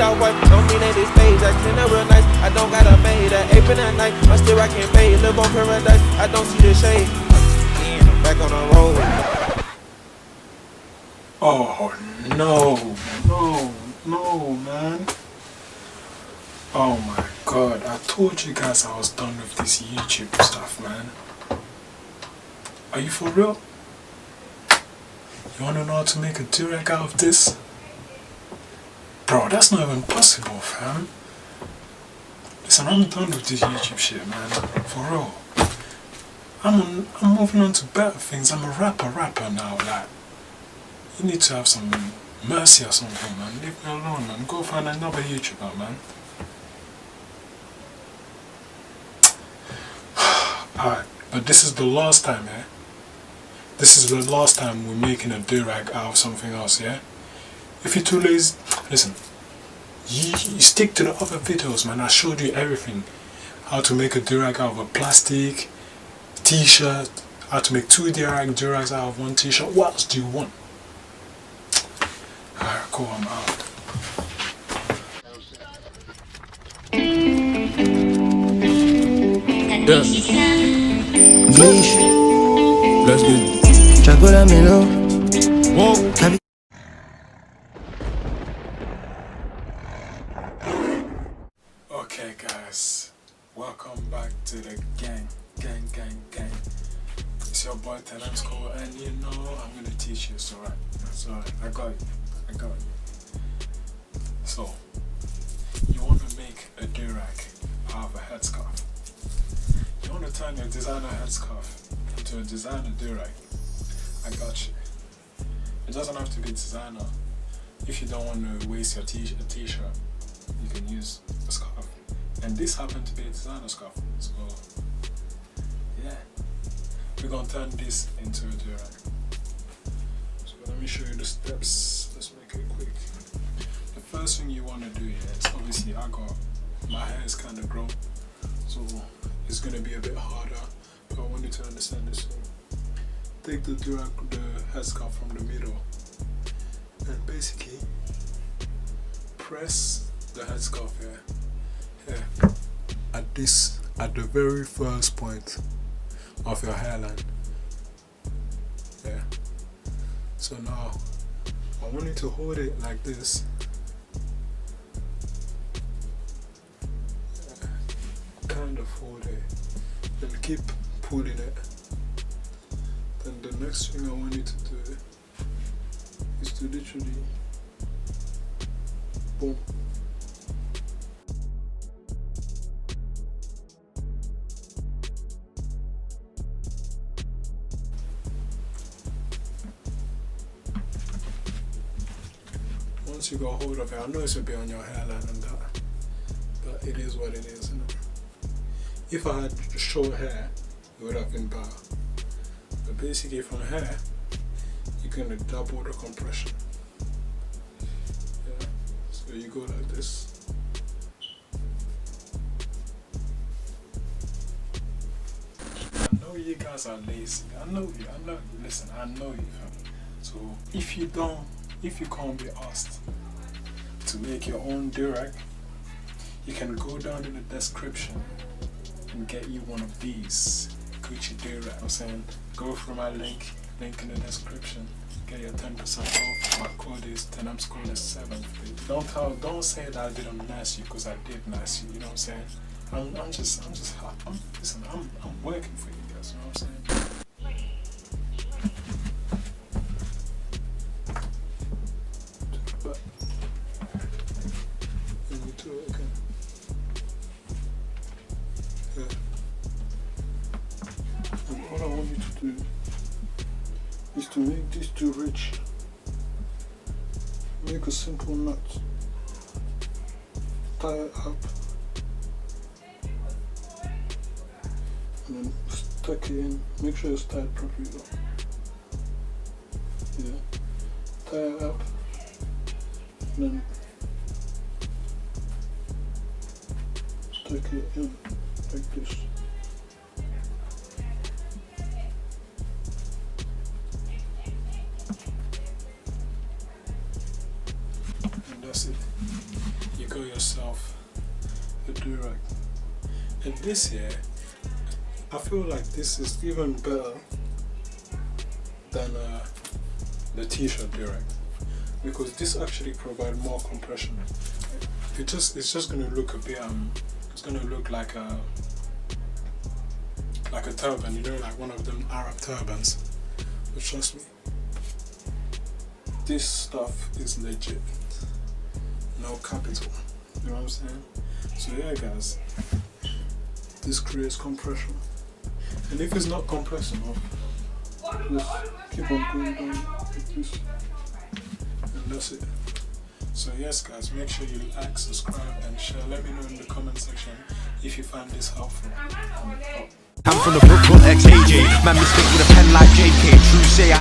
off white, don't mean that it's stage. I clean up real nice, I don't got a maid. That apron at night, I'm still rocking fade. Live on paradise, I don't see the shade. I'm back on the road. Oh no, man. Oh my god, I told you guys I was done with this YouTube stuff, man. Are you for real? You wanna know how to make a Durag out of this? Bro, that's not even possible, fam. Listen, I'm done with this YouTube shit, man. For real. I'm moving on to better things. I'm a rapper now, like. You need to have some mercy or something, man. Leave me alone, man. Go find another YouTuber, man. Alright, but this is the last time, eh? This is the last time we're making a Durag out of something else, yeah? If you're too lazy, listen. You stick to the other videos, man. I showed you everything. How to make a Durag out of a plastic t-shirt. How to make 2 Durags out of 1 t-shirt. What else do you want? Alright, cool, I'm out. Niche. Let's get Chacola Melo. Whoa. Okay, guys. Welcome back to the gang. It's your boy Talent School, and you know I'm gonna teach you. It's alright. I got you. So, you want to make a Durag out of a headscarf. You want to turn your designer headscarf into a designer Durag. I got you. It doesn't have to be designer. If you don't want to waste your t-shirt, you can use a scarf. And this happened to be a designer scarf. So, yeah. We're going to turn this into a Durag. So let me show you the steps. Let's make it quick. The first thing you want to do is, obviously my hair is kind of grown, so it's going to be a bit harder, but I want you to understand this. So take the Durag, the headscarf from the middle, and basically press the headscarf here at the very first point of your hairline. Yeah. So now I want you to hold it like this. Kind of hold it and keep pulling it. Then the next thing I want you to do is to literally boom. Once you got hold of it, I know it's a bit on your hairline and that, but it is what it is, isn't it? If I had short hair, it would have been better. But basically from here, you're going to double the compression. Yeah. So you go like this. I know you guys are lazy. I know you. Listen, I know you. So if you can't be asked to make your own Durag, you can go down in the description and get you one of these Gucci Durag. I'm saying, go through my link in the description, get your 10% off. My code is 10. I'm scoring a 7. Don't say that I didn't nice you, because I did nice you. You know what I'm saying? I'm working for you guys. You know what I'm saying? All I want you to do is to make this too rich. Make a simple knot. Tie it up. And then tuck it in. Make sure it's tied properly though. Yeah. Tie it up. And then tuck it in like this. a Durag. And this here, I feel like this is even better than the t-shirt Durag, because this actually provides more compression. It's just gonna look a bit it's gonna look like a turban, you know, like one of them Arab turbans. But trust me, this stuff is legit. No capital. You know what I'm saying? So yeah guys, this creates compression. And if it's not compressible, just keep on going down like this. And that's it. So yes guys, make sure you like, subscribe and share. Let me know in the comment section if you find this helpful. I'm from the Brooklyn ex-AJ. Man, mistake with a pen like JK. True say I